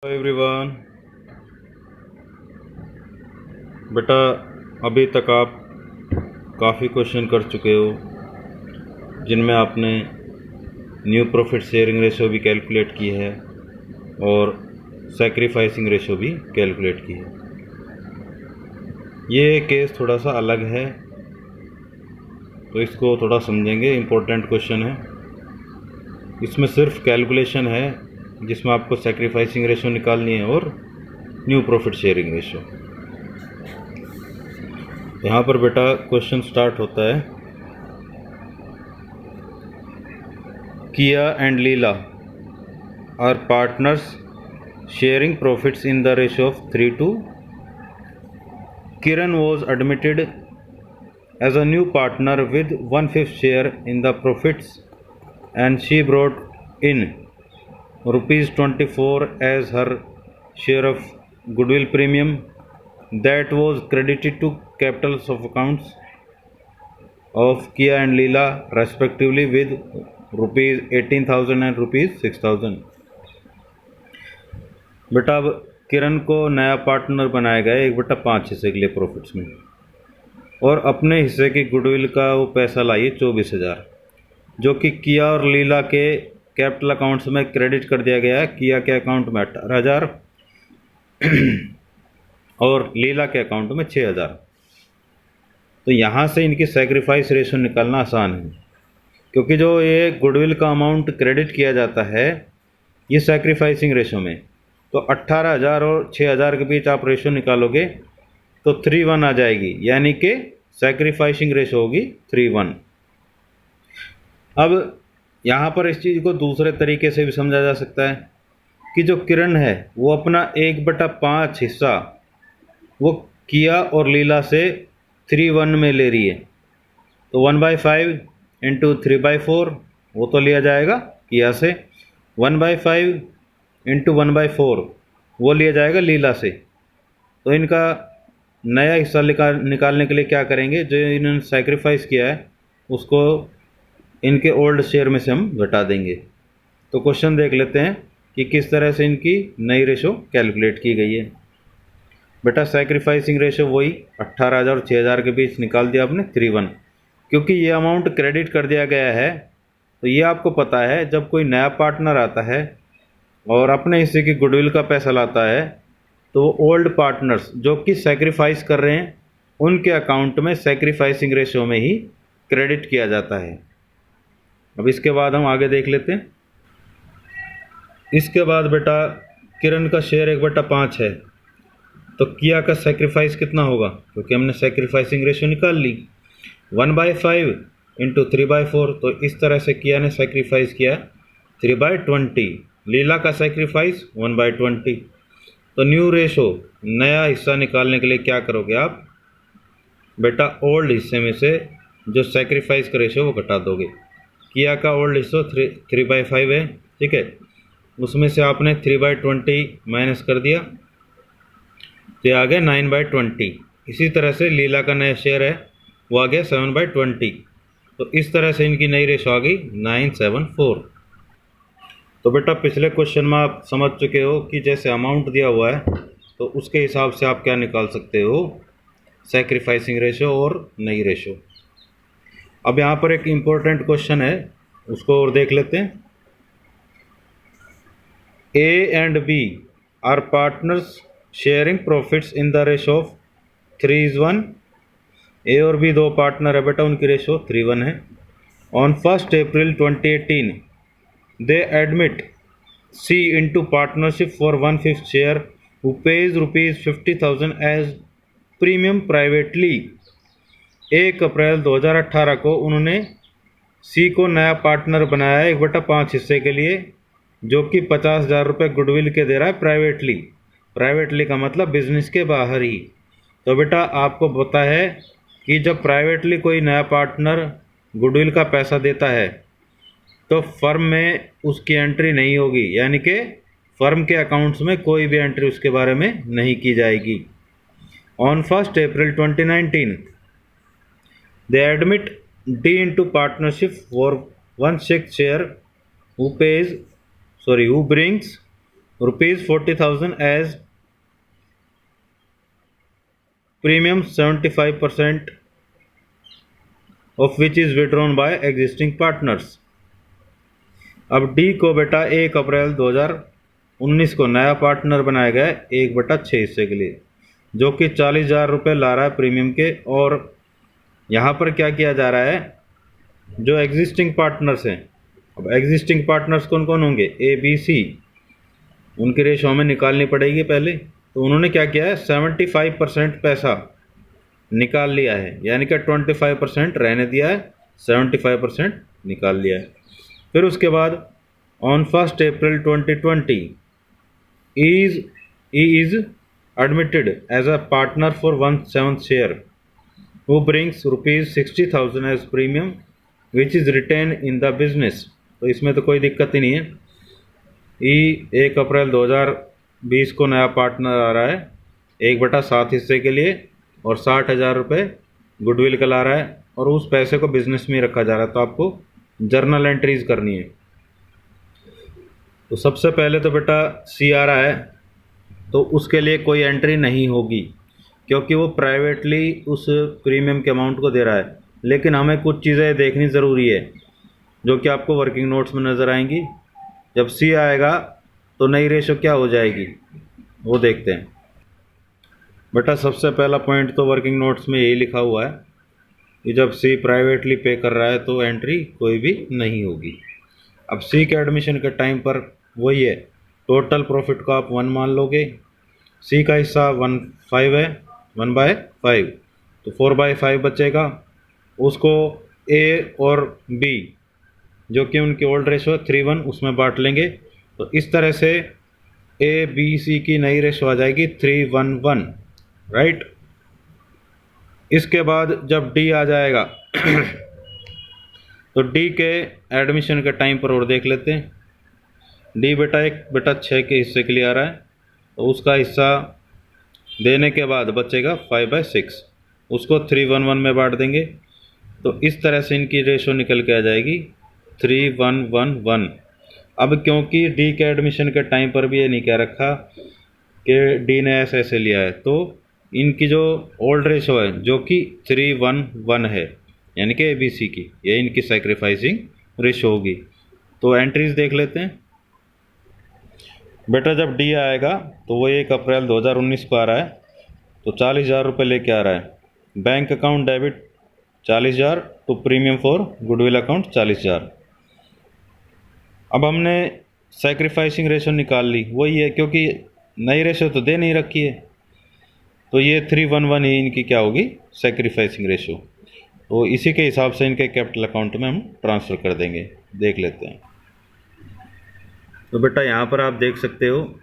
Hello everyone. बेटा, अभी तक आप काफ़ी क्वेश्चन कर चुके हो जिनमें आपने न्यू प्रॉफिट शेयरिंग रेशो भी कैलकुलेट की है और सैक्रिफाइसिंग रेशो भी कैलकुलेट की है। ये केस थोड़ा सा अलग है, तो इसको थोड़ा समझेंगे। इम्पोर्टेंट क्वेश्चन है। इसमें सिर्फ कैलकुलेशन है जिसमें आपको सैक्रिफाइसिंग रेशो निकालनी है और न्यू प्रॉफिट शेयरिंग रेशो। यहाँ पर बेटा क्वेश्चन स्टार्ट होता है, किया and Leela are partners sharing profits in the ratio of 3:2. Kiran was admitted as a new partner with 1/5 share in the profits and she brought in rupees 24 as her share of goodwill premium that was credited to capitals of accounts of Kia and Leela respectively with rupees 18,000 and rupees 6,000. बेटा, अब किरण को नया partner बनाया गया 1/5 हिस्से के लिए profits में, और अपने हिस्से की गुडविल का वो पैसा लाइए 24,000, जो कि किया और लीला के कैपिटल अकाउंट्स में क्रेडिट कर दिया गया है। किया के अकाउंट में 18,000 और लीला के अकाउंट में 6,000। तो यहाँ से इनकी सैक्रिफाइस रेशो निकालना आसान है, क्योंकि जो ये गुडविल का अमाउंट क्रेडिट किया जाता है ये सैक्रिफाइसिंग रेशो में, तो 18,000 और 6,000 के बीच आप रेशो निकालोगे तो 3:1 आ जाएगी, यानी कि सैक्रिफाइसिंग रेशो होगी 3:1। अब यहाँ पर इस चीज़ को दूसरे तरीके से भी समझा जा सकता है कि जो किरण है वो अपना 1/5 हिस्सा वो किया और लीला से 3:1 में ले रही है, तो 1/5 इंटू 3/4 वो तो लिया जाएगा किया से, 1/5 इंटू 1/4 वो लिया जाएगा लीला से। तो इनका नया हिस्सा निकालने के लिए क्या करेंगे, जो इन्होंने सैक्रिफाइस किया है उसको इनके ओल्ड शेयर में से हम घटा देंगे। तो क्वेश्चन देख लेते हैं कि किस तरह से इनकी नई रेशो कैलकुलेट की गई है। बेटा, सैक्रिफाइसिंग रेशो वही 18,000 और 6,000 के बीच निकाल दिया आपने 3:1। क्योंकि ये अमाउंट क्रेडिट कर दिया गया है, तो ये आपको पता है जब कोई नया पार्टनर आता है और अपने हिस्से की गुडविल का पैसा लाता है तो ओल्ड पार्टनर्स जो कि सैक्रिफाइस कर रहे हैं उनके अकाउंट में सैक्रिफाइसिंग रेशो में ही क्रेडिट किया जाता है। अब इसके बाद हम आगे देख लेते हैं। इसके बाद बेटा किरण का शेयर 1/5 है, तो किया का सैक्रिफाइस कितना होगा, क्योंकि हमने सैक्रिफाइसिंग रेशो निकाल ली 1/5 इंटू 3/4। तो इस तरह से किया ने सैक्रिफाइस किया 3/20। लीला का सैक्रिफाइस 1/20। तो न्यू रेशो नया हिस्सा निकालने के लिए क्या करोगे आप, बेटा ओल्ड हिस्से में से जो सैक्रिफाइस का रेशो वो घटा दोगे। किया का ओल्ड हिस्सा 3/5 है, ठीक है, उसमें से आपने 3/20 माइनस कर दिया तो आ गया 9/20। इसी तरह से लीला का नया शेयर है वो आ गया 7/20। तो इस तरह से इनकी नई रेशो आ गई 974। तो बेटा पिछले क्वेश्चन में आप समझ चुके हो कि जैसे अमाउंट दिया हुआ है तो उसके हिसाब से आप क्या निकाल सकते हो, सैक्रिफाइसिंग रेशो और नई रेशो। अब यहाँ पर एक इम्पोर्टेंट क्वेश्चन है, उसको और देख लेते हैं। A and B are partners sharing profits in the ratio of 3:1। A और बी दो पार्टनर है बेटा, उनकी रेशो 3:1 है। On 1 April 2018 they admit C into partnership for 1/5 share who pays rupees 50,000 as premium privately। 1 अप्रैल 2018 को उन्होंने C को नया पार्टनर बनाया है 1/5 हिस्से के लिए, जो कि 50,000 रुपये गुडविल के दे रहा है प्राइवेटली। प्राइवेटली का मतलब बिजनेस के बाहर ही। तो बेटा आपको पता है कि जब प्राइवेटली कोई नया पार्टनर गुडविल का पैसा देता है तो फर्म में उसकी एंट्री नहीं होगी, यानी कि फर्म के अकाउंट्स में कोई भी एंट्री उसके बारे में नहीं की जाएगी। On 1 April 2019 they admit D into partnership for 1/6 share who brings ₹40,000 as premium 75% of which is withdrawn by existing partners. अब डी को बेटा 1 अप्रैल 2019 को नया पार्टनर बनाया गया 1/6 हिस्से के लिए, जो कि 40,000 रुपये ला रहा है प्रीमियम के। और यहाँ पर क्या किया जा रहा है, जो एग्जिस्टिंग पार्टनर्स हैं, अब एग्जिस्टिंग पार्टनर्स कौन कौन होंगे, ए बी सी, उनकी रेशो हमें निकालनी पड़ेगी पहले। तो उन्होंने क्या किया है, 75% पैसा निकाल लिया है, यानी कि 25% रहने दिया है, 75% निकाल लिया है। फिर उसके बाद on 1 April 2020 is admitted as a partner for 1/7 share who brings ₹60,000 as premium which is retained in the business. तो इसमें तो कोई दिक्कत ही नहीं है। 1 अप्रैल 2020 को नया पार्टनर आ रहा है 1/7 हिस्से के लिए, और 60,000 रुपये गुडविल का ला रहा है, और उस पैसे को बिजनेस में रखा जा रहा है। तो आपको जर्नल एंट्रीज करनी है। तो सबसे पहले तो बेटा सी आ रहा है, तो उसके लिए कोई एंट्री नहीं होगी, क्योंकि वो प्राइवेटली उस प्रीमियम के अमाउंट को दे रहा है। लेकिन हमें कुछ चीज़ें देखनी ज़रूरी है, जो कि आपको वर्किंग नोट्स में नज़र आएंगी। जब सी आएगा तो नई रेशो क्या हो जाएगी, वो देखते हैं। बेटा सबसे पहला पॉइंट तो वर्किंग नोट्स में यही लिखा हुआ है कि जब सी प्राइवेटली पे कर रहा है तो एंट्री कोई भी नहीं होगी। अब सी के एडमिशन के टाइम पर वही है, टोटल प्रॉफिट को आप 1 मान लोगे, सी का हिस्सा 1/5 है, 1/5, तो 4/5 बचेगा। उसको ए और बी, जो कि उनकी ओल्ड रेशो है 3:1, उसमें बांट लेंगे। तो इस तरह से ए बी सी की नई रेशो आ जाएगी 3:1:1, राइट। इसके बाद जब डी आ जाएगा तो डी के एडमिशन के टाइम पर और देख लेते हैं। डी बेटा 1/6 के हिस्से के लिए आ रहा है, तो उसका हिस्सा देने के बाद बचेगा 5/6, उसको 3:1:1 में बांट देंगे। तो इस तरह से इनकी रेशो निकल के आ जाएगी 3:1:1:1। अब क्योंकि डी के एडमिशन के टाइम पर भी ये नहीं कह रखा कि डी ने ऐसे लिया है, तो इनकी जो ओल्ड रेशो है जो कि 3:1:1 है, यानी कि ABC की, ये इनकी सैक्रिफाइसिंग रेशो होगी। तो एंट्रीज देख लेते हैं। बेटा जब डी आएगा तो वो 1 अप्रैल 2019 को आ रहा है, तो 40,000 रुपये लेके आ रहा है। Bank account debit 40,000 to premium for goodwill account 40,000। अब हमने सैक्रिफाइसिंग रेशो निकाल ली, वही है, क्योंकि नई रेशो तो दे नहीं रखी है, तो ये 3:1:1 ही इनकी क्या होगी, सैक्रिफाइसिंग रेशो। तो इसी के हिसाब से इनके कैपिटल अकाउंट में हम ट्रांसफ़र कर देंगे। देख लेते हैं। तो बेटा यहाँ पर आप देख सकते हो,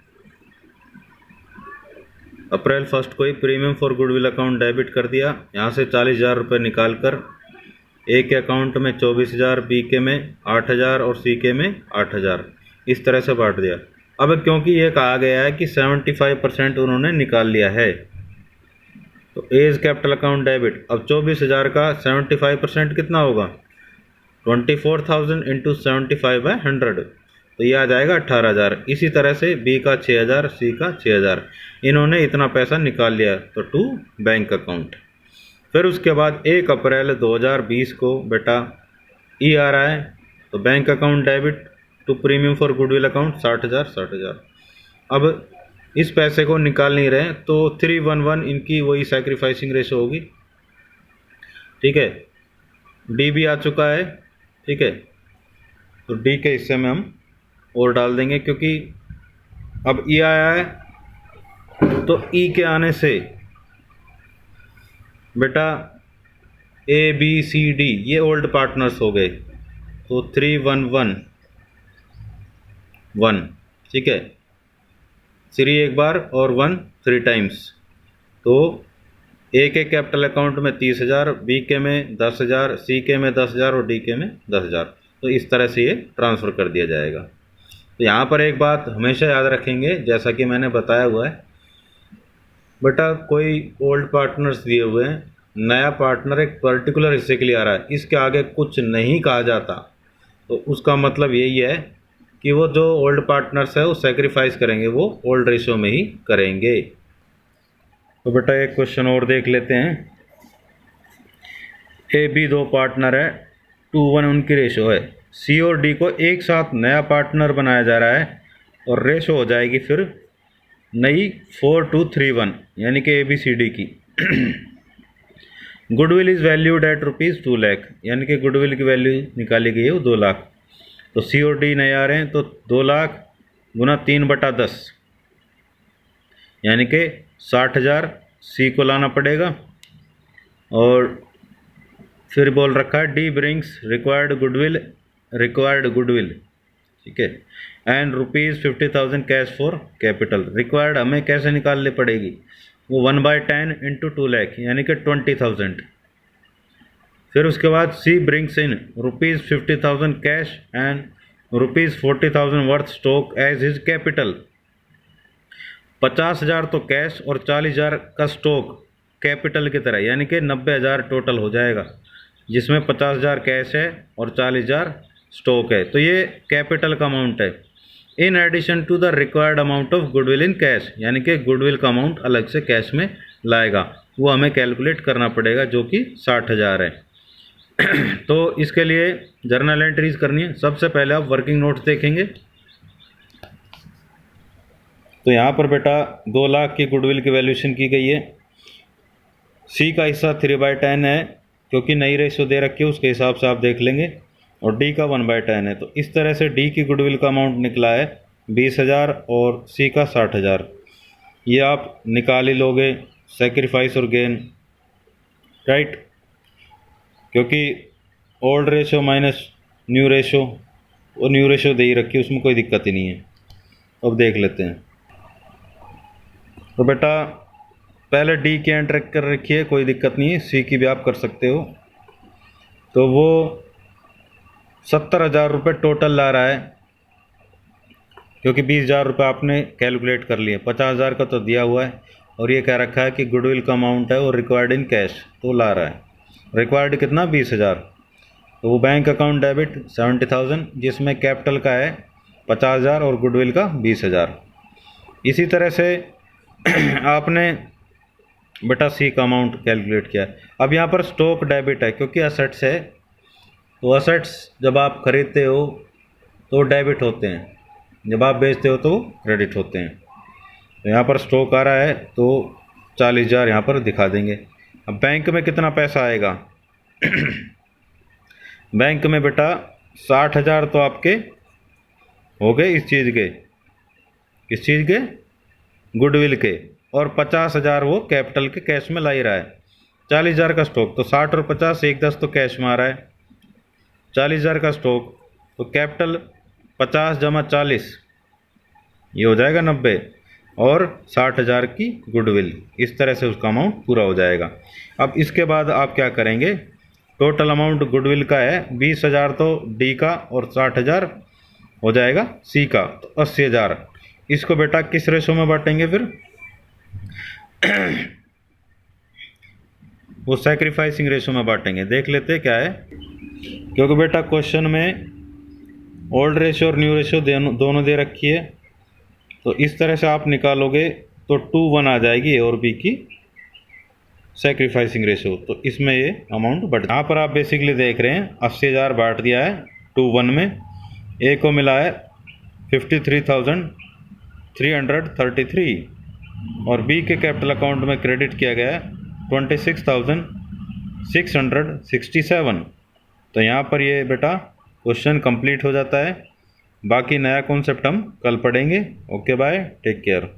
अप्रैल 1 को ही premium for goodwill account debit कर दिया। यहाँ से 40,000 रुपये निकाल कर ए के अकाउंट में 24,000, बी के में 8,000 और सी के में 8,000, इस तरह से बांट दिया। अब क्योंकि ये कहा गया है कि 75% उन्होंने निकाल लिया है, तो एज कैपिटल अकाउंट डेबिट, अब 24,000 का 75% कितना होगा, 24,000 इंटू 75/100, तो ये आ जाएगा 18,000। इसी तरह से बी का 6,000, सी का 6,000, इन्होंने इतना पैसा निकाल लिया, तो टू बैंक अकाउंट। फिर उसके बाद 1 अप्रैल 2020 को बेटा ई आ रहा है, तो bank account debit to premium for goodwill account 60,000। अब इस पैसे को निकाल नहीं रहे, तो 3:1:1 इनकी वही सैक्रिफाइसिंग रेशो होगी, ठीक है। डी भी आ चुका है, ठीक है, तो डी के हिस्से में हम और डाल देंगे, क्योंकि अब ई आया है, तो ई के आने से बेटा ए बी सी डी ये ओल्ड पार्टनर्स हो गए, तो 3:1:1:1, ठीक है। 3 एक बार और 1 3 टाइम्स, तो ए के कैपिटल अकाउंट में 30,000, बी के में 10,000, सी के में 10,000 और डी के में 10,000। तो इस तरह से ये ट्रांसफ़र कर दिया जाएगा। तो यहाँ पर एक बात हमेशा याद रखेंगे, जैसा कि मैंने बताया हुआ है, बेटा कोई ओल्ड पार्टनर्स दिए हुए हैं, नया पार्टनर एक पर्टिकुलर हिस्से के लिए आ रहा है, इसके आगे कुछ नहीं कहा जाता, तो उसका मतलब यही है कि वो जो ओल्ड पार्टनर्स है वो सेक्रीफाइस करेंगे, वो ओल्ड रेशियो में ही करेंगे। तो बेटा एक क्वेश्चन और देख लेते हैं। ए बी दो पार्टनर है, 2:1 उनकी रेशो है। सी और डी को एक साथ नया पार्टनर बनाया जा रहा है और रेशो हो जाएगी फिर नई 4:2:3:1 यानी कि ABCD की। Goodwill is valued at ₹2 lakh, यानी कि गुडविल की वैल्यू निकाली गई है वो 2 लाख। तो सी और डी नए आ रहे हैं, तो 2 लाख गुना 3/10 यानी कि 60,000 सी को लाना पड़ेगा। और फिर बोल रखा है डी ब्रिंग्स रिक्वायर्ड गुडविल, ठीक है, and ₹50,000 cash for capital. Required हमें कैसे निकालनी पड़ेगी, वो 1/10 × 2 लाख यानी कि 20,000। फिर उसके बाद she brings in ₹50,000 cash and ₹40,000 worth stock as his capital. 50,000 तो कैश और 40,000 का स्टॉक कैपिटल की तरह, यानी कि 90,000 टोटल हो जाएगा, जिसमें 50,000 कैश है और 40,000 स्टॉक है। तो ये कैपिटल का अमाउंट है। In addition to the required amount of goodwill in cash, यानी कि गुडविल का अमाउंट अलग से कैश में लाएगा, वो हमें कैलकुलेट करना पड़ेगा, जो कि 60,000 है। तो इसके लिए जर्नल एंट्रीज करनी है। सबसे पहले आप वर्किंग नोट्स देखेंगे। तो यहाँ पर बेटा 2 लाख की गुडविल की वैल्यूएशन की गई है। सी का हिस्सा 3/10 है, क्योंकि नई रेशो दे रखी है उसके हिसाब से आप देख लेंगे, और डी का 1/10 है। तो इस तरह से डी की गुडविल का अमाउंट निकला है 20,000 और सी का 60,000। ये आप निकाल ही लोगे सेक्रीफाइस और गेन, राइट, क्योंकि old ratio minus new ratio, वो न्यू रेशो दे ही रखी है, उसमें कोई दिक्कत ही नहीं है। अब देख लेते हैं। तो बेटा पहले डी की एंट्री कर रखी है, कोई दिक्कत नहीं है, सी की भी आप कर सकते हो। तो वो 70,000 रुपये टोटल ला रहा है, क्योंकि 20,000 रुपये आपने कैलकुलेट कर लिए, 50,000 का तो दिया हुआ है, और ये कह रखा है कि गुडविल का अमाउंट है वो रिक्वायर्ड इन कैश, तो ला रहा है। रिक्वायर्ड कितना, 20,000। तो वो बैंक अकाउंट डेबिट 70,000, जिसमें कैपिटल का है 50,000 और गुडविल का 20,000। इसी तरह से आपने बेटा सी का अमाउंट कैलकुलेट किया। अब यहाँ पर स्टॉक डेबिट है, क्योंकि असेट्स है, तो असेट्स जब आप खरीदते हो तो डेबिट होते हैं, जब आप बेचते हो तो क्रेडिट होते हैं। तो यहाँ पर स्टॉक आ रहा है, तो 40,000 यहाँ पर दिखा देंगे। अब बैंक में कितना पैसा आएगा बैंक में बेटा 60,000 तो आपके हो गए इस चीज़ के, किस चीज़ के, गुडविल के, और 50,000 वो कैपिटल के कैश में ला ही रहा है। 40,000 का स्टॉक, तो 60 और 50 110 तो कैश में आ रहा है। 40,000 का स्टॉक, तो कैपिटल 50 जमा 40 ये हो जाएगा 90, और 60,000 की गुडविल, इस तरह से उसका अमाउंट पूरा हो जाएगा। अब इसके बाद आप क्या करेंगे, टोटल अमाउंट गुडविल का है 20,000 तो डी का, और 60,000 हो जाएगा सी का, तो 80,000। इसको बेटा किस रेशो में बांटेंगे फिर वो सैक्रिफाइसिंग रेशो में बांटेंगे। देख लेते क्या है, क्योंकि बेटा क्वेश्चन में ओल्ड रेशो और न्यू रेशो दोनों दे रखी है, तो इस तरह से आप निकालोगे तो 2:1 आ जाएगी ए और बी की सैक्रिफाइसिंग रेशो। तो इसमें ये अमाउंट बढ़, यहाँ पर आप बेसिकली देख रहे हैं 80,000 बांट दिया है 2:1 में। ए को मिला है 53,333 और बी के कैपिटल अकाउंट में क्रेडिट किया गया है 26,667। तो यहाँ पर ये बेटा क्वेश्चन कंप्लीट हो जाता है। बाकी नया कॉन्सेप्ट हम कल पढ़ेंगे। Okay bye, take care.